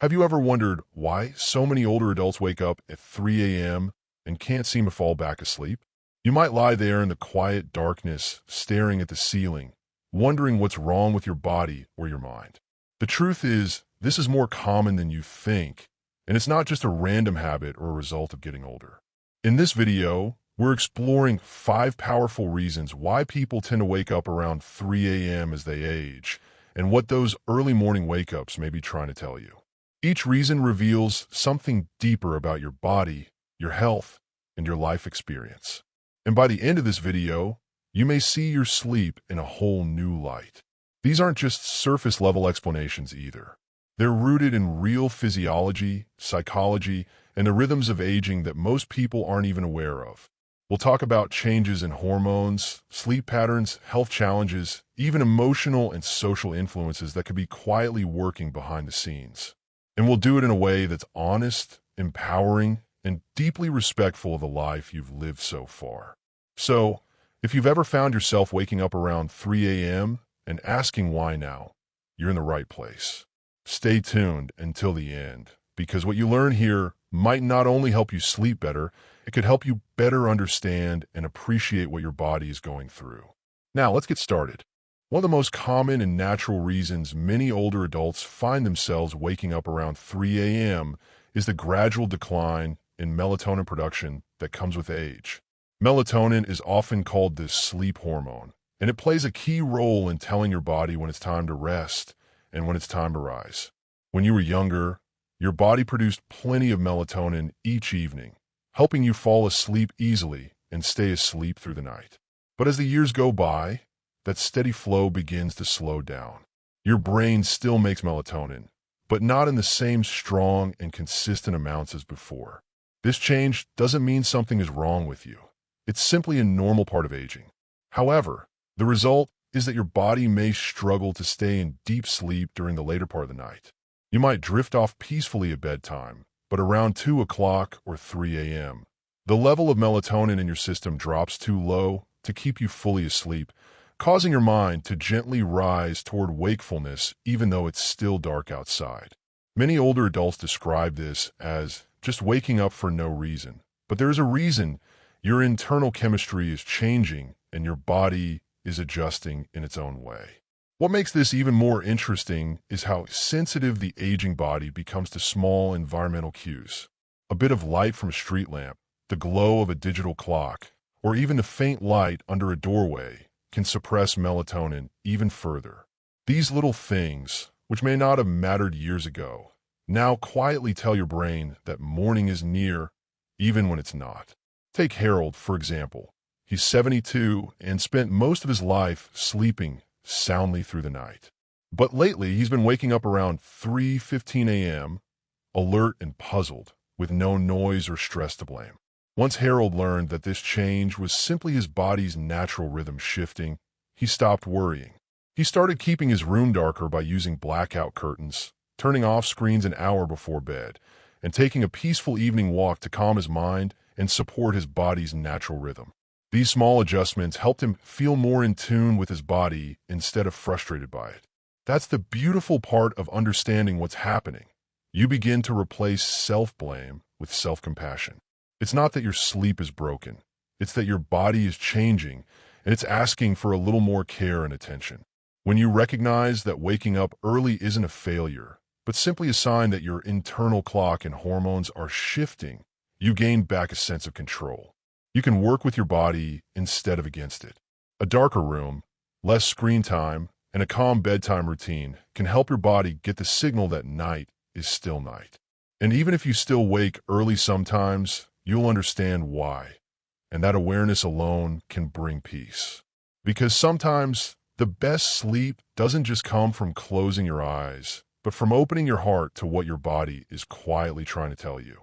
Have you ever wondered why so many older adults wake up at 3 a.m. and can't seem to fall back asleep? You might lie there in the quiet darkness, staring at the ceiling, wondering what's wrong with your body or your mind. The truth is, this is more common than you think, and it's not just a random habit or a result of getting older. In this video, we're exploring 5 powerful reasons why people tend to wake up around 3 a.m. as they age, and what those early morning wake-ups may be trying to tell you. Each reason reveals something deeper about your body, your health, and your life experience. And by the end of this video, you may see your sleep in a whole new light. These aren't just surface-level explanations either. They're rooted in real physiology, psychology, and the rhythms of aging that most people aren't even aware of. We'll talk about changes in hormones, sleep patterns, health challenges, even emotional and social influences that could be quietly working behind the scenes. And we'll do it in a way that's honest, empowering, and deeply respectful of the life you've lived so far. So, if you've ever found yourself waking up around 3 a.m. and asking why now, you're in the right place. Stay tuned until the end, because what you learn here might not only help you sleep better, it could help you better understand and appreciate what your body is going through. Now, let's get started. One of the most common and natural reasons many older adults find themselves waking up around 3 a.m. is the gradual decline in melatonin production that comes with age. Melatonin is often called the sleep hormone, and it plays a key role in telling your body when it's time to rest and when it's time to rise. When you were younger, your body produced plenty of melatonin each evening, helping you fall asleep easily and stay asleep through the night. But as the years go by, that steady flow begins to slow down. Your brain still makes melatonin, but not in the same strong and consistent amounts as before. This change doesn't mean something is wrong with you. It's simply a normal part of aging. However, the result is that your body may struggle to stay in deep sleep during the later part of the night. You might drift off peacefully at bedtime, but around 2 o'clock or 3 a.m., the level of melatonin in your system drops too low to keep you fully asleep, causing your mind to gently rise toward wakefulness even though it's still dark outside. Many older adults describe this as just waking up for no reason. But there is a reason. Your internal chemistry is changing and your body is adjusting in its own way. What makes this even more interesting is how sensitive the aging body becomes to small environmental cues. A bit of light from a street lamp, the glow of a digital clock, or even a faint light under a doorway can suppress melatonin even further. These little things, which may not have mattered years ago, now quietly tell your brain that morning is near, even when it's not. Take Harold, for example. He's 72 and spent most of his life sleeping soundly through the night. But lately, he's been waking up around 3:15 a.m., alert and puzzled, with no noise or stress to blame. Once Harold learned that this change was simply his body's natural rhythm shifting, he stopped worrying. He started keeping his room darker by using blackout curtains, turning off screens an hour before bed, and taking a peaceful evening walk to calm his mind and support his body's natural rhythm. These small adjustments helped him feel more in tune with his body instead of frustrated by it. That's the beautiful part of understanding what's happening. You begin to replace self-blame with self-compassion. It's not that your sleep is broken. It's that your body is changing, and it's asking for a little more care and attention. When you recognize that waking up early isn't a failure, but simply a sign that your internal clock and hormones are shifting, you gain back a sense of control. You can work with your body instead of against it. A darker room, less screen time, and a calm bedtime routine can help your body get the signal that night is still night. And even if you still wake early sometimes, you'll understand why, and that awareness alone can bring peace. Because sometimes the best sleep doesn't just come from closing your eyes, but from opening your heart to what your body is quietly trying to tell you.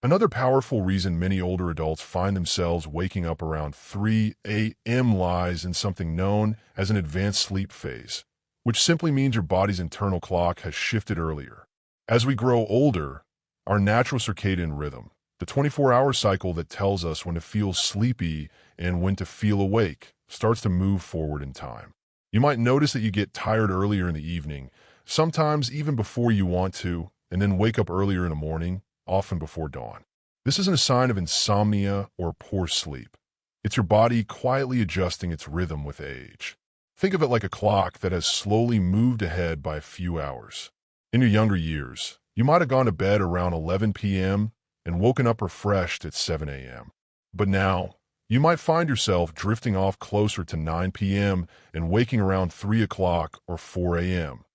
Another powerful reason many older adults find themselves waking up around 3 a.m. lies in something known as an advanced sleep phase, which simply means your body's internal clock has shifted earlier. As we grow older, our natural circadian rhythm, the 24-hour cycle that tells us when to feel sleepy and when to feel awake, starts to move forward in time. You might notice that you get tired earlier in the evening, sometimes even before you want to, and then wake up earlier in the morning, often before dawn. This isn't a sign of insomnia or poor sleep. It's your body quietly adjusting its rhythm with age. Think of it like a clock that has slowly moved ahead by a few hours. In your younger years, you might have gone to bed around 11 p.m. and woken up refreshed at 7 a.m. But now, you might find yourself drifting off closer to 9 p.m. and waking around 3 o'clock or 4 a.m.,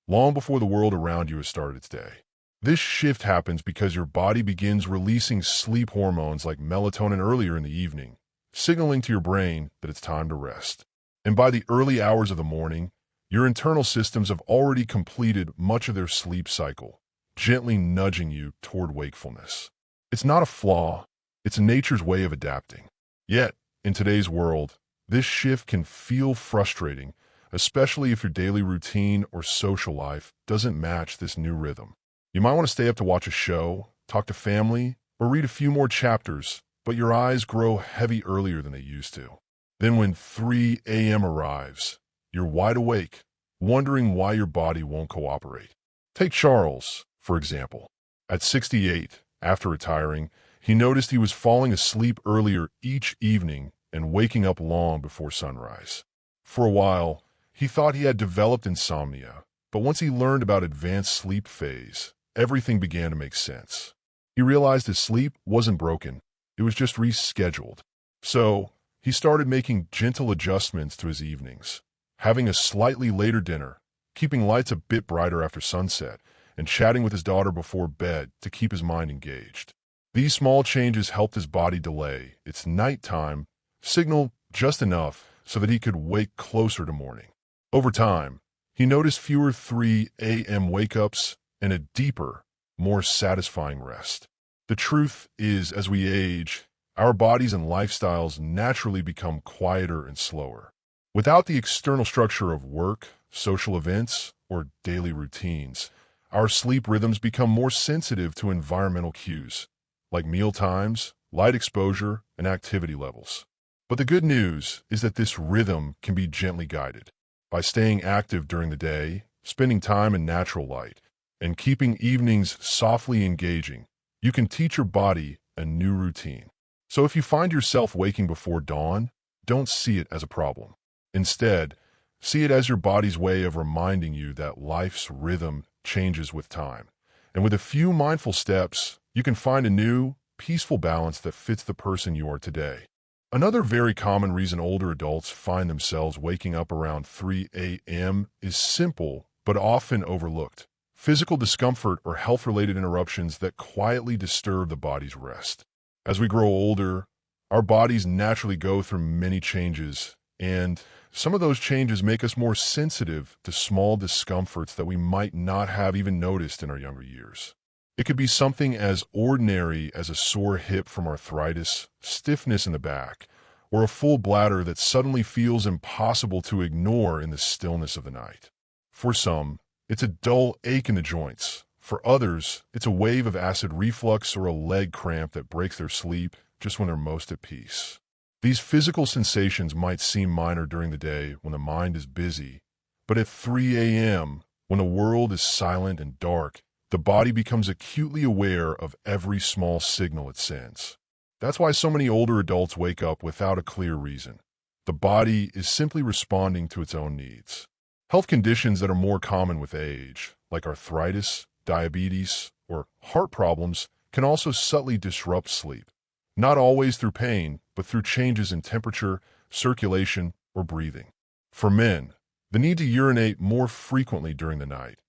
long before the world around you has started its day. This shift happens because your body begins releasing sleep hormones like melatonin earlier in the evening, signaling to your brain that it's time to rest. And by the early hours of the morning, your internal systems have already completed much of their sleep cycle, gently nudging you toward wakefulness. It's not a flaw, it's nature's way of adapting. Yet, in today's world, this shift can feel frustrating, especially if your daily routine or social life doesn't match this new rhythm. You might want to stay up to watch a show, talk to family, or read a few more chapters, but your eyes grow heavy earlier than they used to. Then when 3 a.m. arrives, you're wide awake, wondering why your body won't cooperate. Take Charles, for example. At 68, after retiring, he noticed he was falling asleep earlier each evening and waking up long before sunrise. For a while, he thought he had developed insomnia, but once he learned about advanced sleep phase, everything began to make sense. He realized his sleep wasn't broken, it was just rescheduled. So, he started making gentle adjustments to his evenings, having a slightly later dinner, keeping lights a bit brighter after sunset, and chatting with his daughter before bed to keep his mind engaged. These small changes helped his body delay its nighttime signal just enough so that he could wake closer to morning. Over time, he noticed fewer 3 a.m. wake-ups and a deeper, more satisfying rest. The truth is, as we age, our bodies and lifestyles naturally become quieter and slower. Without the external structure of work, social events, or daily routines, our sleep rhythms become more sensitive to environmental cues, like meal times, light exposure, and activity levels. But the good news is that this rhythm can be gently guided. By staying active during the day, spending time in natural light, and keeping evenings softly engaging, you can teach your body a new routine. So if you find yourself waking before dawn, don't see it as a problem. Instead, see it as your body's way of reminding you that life's rhythm changes with time. And with a few mindful steps, you can find a new, peaceful balance that fits the person you are today. Another very common reason older adults find themselves waking up around 3 a.m. is simple but often overlooked: physical discomfort or health-related interruptions that quietly disturb the body's rest. As we grow older, our bodies naturally go through many changes, and some of those changes make us more sensitive to small discomforts that we might not have even noticed in our younger years. It could be something as ordinary as a sore hip from arthritis, stiffness in the back, or a full bladder that suddenly feels impossible to ignore in the stillness of the night. For some, it's a dull ache in the joints. For others, it's a wave of acid reflux or a leg cramp that breaks their sleep just when they're most at peace. These physical sensations might seem minor during the day when the mind is busy, but at 3 a.m., when the world is silent and dark, the body becomes acutely aware of every small signal it sends. That's why so many older adults wake up without a clear reason. The body is simply responding to its own needs. Health conditions that are more common with age, like arthritis, diabetes, or heart problems, can also subtly disrupt sleep. Not always through pain, but through changes in temperature, circulation, or breathing. For men, the need to urinate more frequently during the night,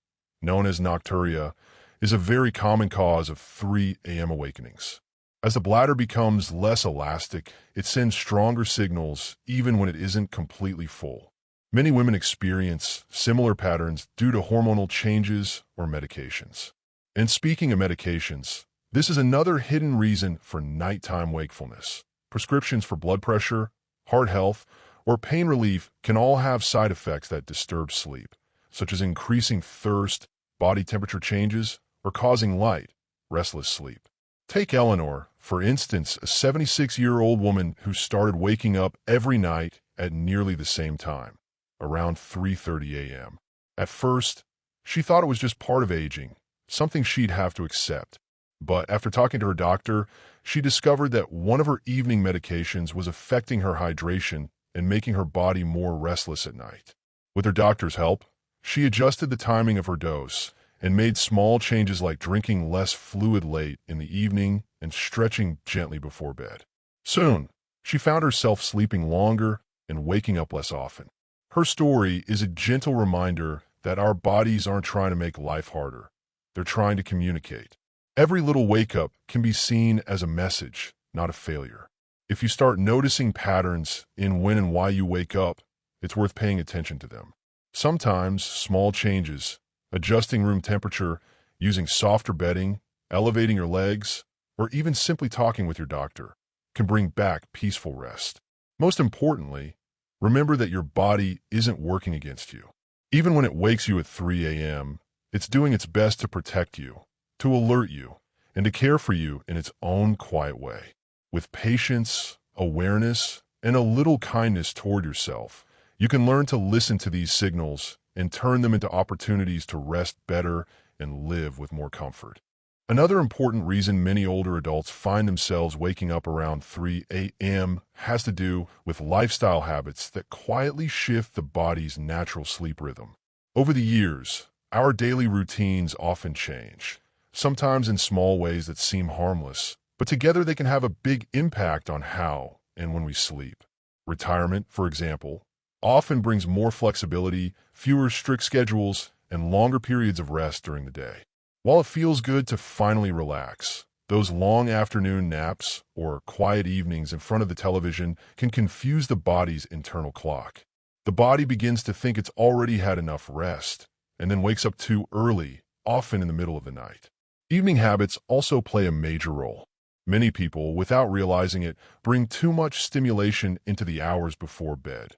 known as nocturia, is a very common cause of 3 a.m. awakenings. As the bladder becomes less elastic, it sends stronger signals even when it isn't completely full. Many women experience similar patterns due to hormonal changes or medications. And speaking of medications, this is another hidden reason for nighttime wakefulness. Prescriptions for blood pressure, heart health, or pain relief can all have side effects that disturb sleep, such as increasing thirst, body temperature changes, or causing light, restless sleep. Take Eleanor, for instance, a 76-year-old woman who started waking up every night at nearly the same time, around 3:30 a.m. At first, she thought it was just part of aging, something she'd have to accept. But after talking to her doctor, she discovered that one of her evening medications was affecting her hydration and making her body more restless at night. With her doctor's help, she adjusted the timing of her dose and made small changes like drinking less fluid late in the evening and stretching gently before bed. Soon, she found herself sleeping longer and waking up less often. Her story is a gentle reminder that our bodies aren't trying to make life harder. They're trying to communicate. Every little wake-up can be seen as a message, not a failure. If you start noticing patterns in when and why you wake up, it's worth paying attention to them. Sometimes, small changes, adjusting room temperature, using softer bedding, elevating your legs, or even simply talking with your doctor, can bring back peaceful rest. Most importantly, remember that your body isn't working against you. Even when it wakes you at 3 a.m., it's doing its best to protect you, to alert you, and to care for you in its own quiet way. With patience, awareness, and a little kindness toward yourself, you can learn to listen to these signals and turn them into opportunities to rest better and live with more comfort. Another important reason many older adults find themselves waking up around 3 a.m. has to do with lifestyle habits that quietly shift the body's natural sleep rhythm. Over the years, our daily routines often change, sometimes in small ways that seem harmless, but together they can have a big impact on how and when we sleep. Retirement, for example, often brings more flexibility, fewer strict schedules, and longer periods of rest during the day. While it feels good to finally relax, those long afternoon naps or quiet evenings in front of the television can confuse the body's internal clock. The body begins to think it's already had enough rest, and then wakes up too early, often in the middle of the night. Evening habits also play a major role. Many people, without realizing it, bring too much stimulation into the hours before bed.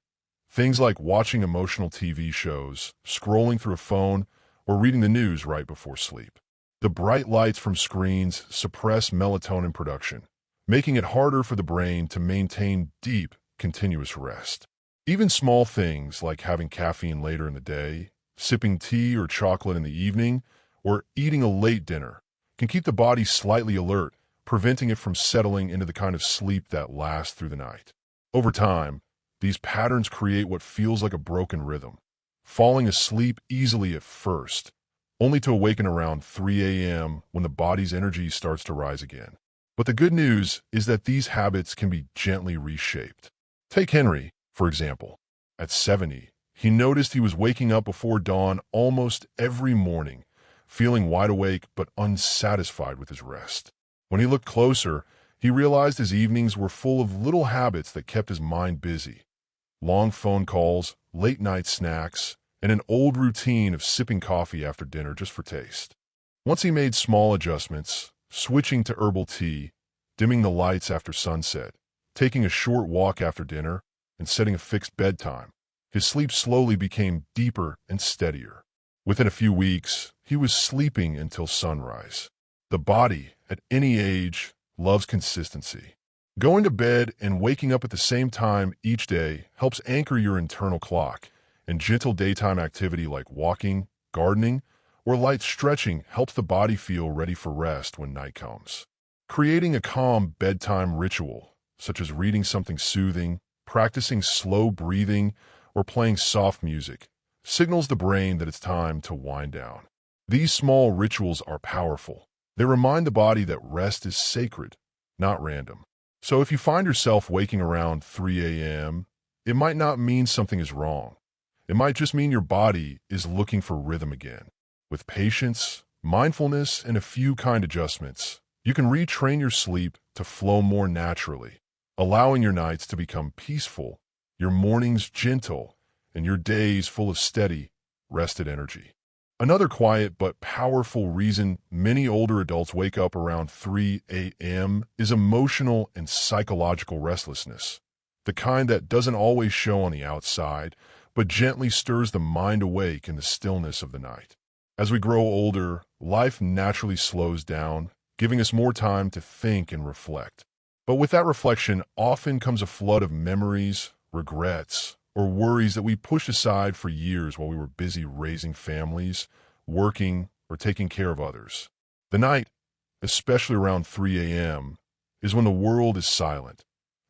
Things like watching emotional TV shows, scrolling through a phone, or reading the news right before sleep. The bright lights from screens suppress melatonin production, making it harder for the brain to maintain deep, continuous rest. Even small things like having caffeine later in the day, sipping tea or chocolate in the evening, or eating a late dinner can keep the body slightly alert, preventing it from settling into the kind of sleep that lasts through the night. Over time, these patterns create what feels like a broken rhythm, falling asleep easily at first, only to awaken around 3 a.m. when the body's energy starts to rise again. But the good news is that these habits can be gently reshaped. Take Henry, for example. At 70, he noticed he was waking up before dawn almost every morning, feeling wide awake but unsatisfied with his rest. When he looked closer, he realized his evenings were full of little habits that kept his mind busy. Long phone calls, late-night snacks, and an old routine of sipping coffee after dinner just for taste. Once he made small adjustments, switching to herbal tea, dimming the lights after sunset, taking a short walk after dinner, and setting a fixed bedtime, his sleep slowly became deeper and steadier. Within a few weeks, he was sleeping until sunrise. The body, at any age, loves consistency. Going to bed and waking up at the same time each day helps anchor your internal clock, and gentle daytime activity like walking, gardening, or light stretching helps the body feel ready for rest when night comes. Creating a calm bedtime ritual, such as reading something soothing, practicing slow breathing, or playing soft music, signals the brain that it's time to wind down. These small rituals are powerful. They remind the body that rest is sacred, not random. So if you find yourself waking around 3 a.m., it might not mean something is wrong. It might just mean your body is looking for rhythm again. With patience, mindfulness, and a few kind adjustments, you can retrain your sleep to flow more naturally, allowing your nights to become peaceful, your mornings gentle, and your days full of steady, rested energy. Another quiet but powerful reason many older adults wake up around 3 a.m. is emotional and psychological restlessness, the kind that doesn't always show on the outside, but gently stirs the mind awake in the stillness of the night. As we grow older, life naturally slows down, giving us more time to think and reflect. But with that reflection often comes a flood of memories, regrets, or worries that we pushed aside for years while we were busy raising families, working, or taking care of others. The night, especially around 3 a.m., is when the world is silent,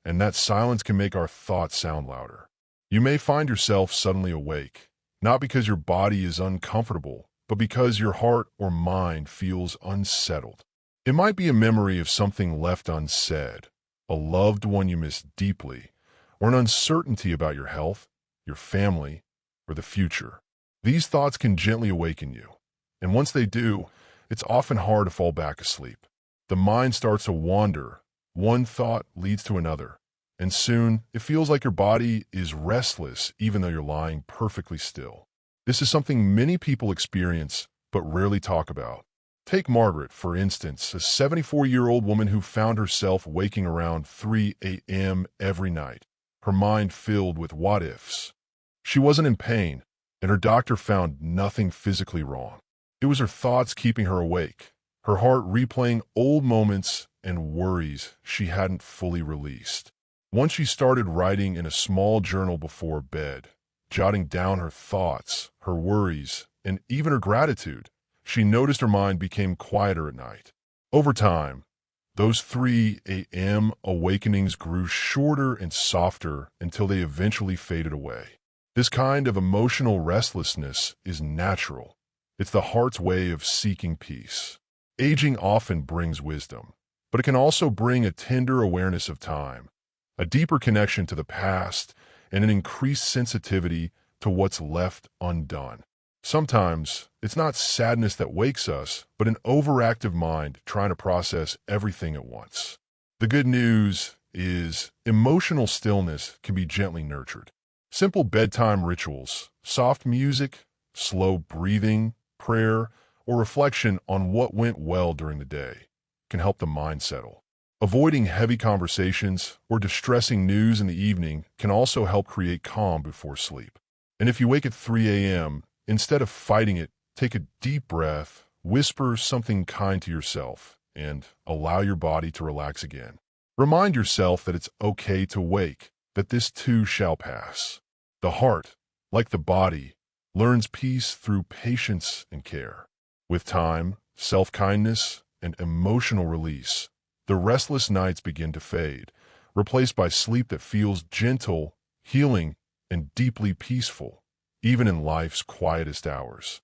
and that silence can make our thoughts sound louder. You may find yourself suddenly awake, not because your body is uncomfortable, but because your heart or mind feels unsettled. It might be a memory of something left unsaid, a loved one you miss deeply, or an uncertainty about your health, your family, or the future. These thoughts can gently awaken you, and once they do, it's often hard to fall back asleep. The mind starts to wander, one thought leads to another, and soon it feels like your body is restless even though you're lying perfectly still. This is something many people experience but rarely talk about. Take Margaret, for instance, a 74-year-old woman who found herself waking around 3 a.m. every night, her mind filled with what-ifs. She wasn't in pain, and her doctor found nothing physically wrong. It was her thoughts keeping her awake, her heart replaying old moments and worries she hadn't fully released. Once she started writing in a small journal before bed, jotting down her thoughts, her worries, and even her gratitude, she noticed her mind became quieter at night. Over time, those 3 a.m. awakenings grew shorter and softer until they eventually faded away. This kind of emotional restlessness is natural. It's the heart's way of seeking peace. Aging often brings wisdom, but it can also bring a tender awareness of time, a deeper connection to the past, and an increased sensitivity to what's left undone. Sometimes, it's not sadness that wakes us, but an overactive mind trying to process everything at once. The good news is emotional stillness can be gently nurtured. Simple bedtime rituals, soft music, slow breathing, prayer, or reflection on what went well during the day can help the mind settle. Avoiding heavy conversations or distressing news in the evening can also help create calm before sleep. And if you wake at 3 a.m., instead of fighting it, take a deep breath, whisper something kind to yourself, and allow your body to relax again. Remind yourself that it's okay to wake, that this too shall pass. The heart, like the body, learns peace through patience and care. With time, self-kindness, and emotional release, the restless nights begin to fade, replaced by sleep that feels gentle, healing, and deeply peaceful, even in life's quietest hours.